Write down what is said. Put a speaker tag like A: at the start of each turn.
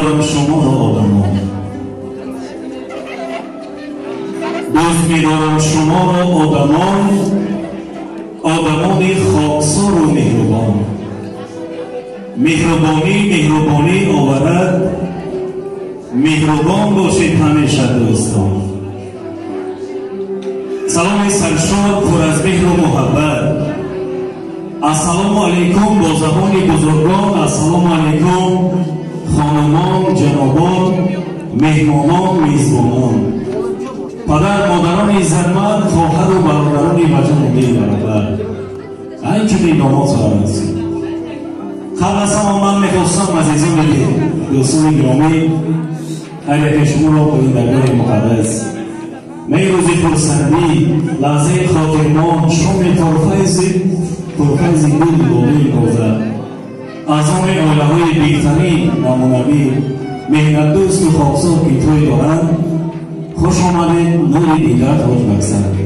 A: می‌دارم شما را آدمان، دوست می‌دارم شما را آدمان، آدمان خاکسار و مهربان. مهربانی آورد، مهربان باشید همیشه دوستان. سلام سرشاد پر از مهر و محبت. السلام علیکم با زبان بزرگان، السلام علیکم خانمان، جنابان، مهمانان، میزبانان، پدر مادران عزتمند، خواهر و برادران وطن برابر، همچنین داماد سلامتی. قبل از همه من میخواستم عزیزان دوستان گرامی خیلی شما را به این درگاه مقدس می روزی خرسندی لحظه خاطرمان شام پرفیض گل باقی بازد از آن عائله های بهترین نمونوی مهنت دوست و خاکسار که توی دارند خوش آمدید. نور دیگر تاج بر سر.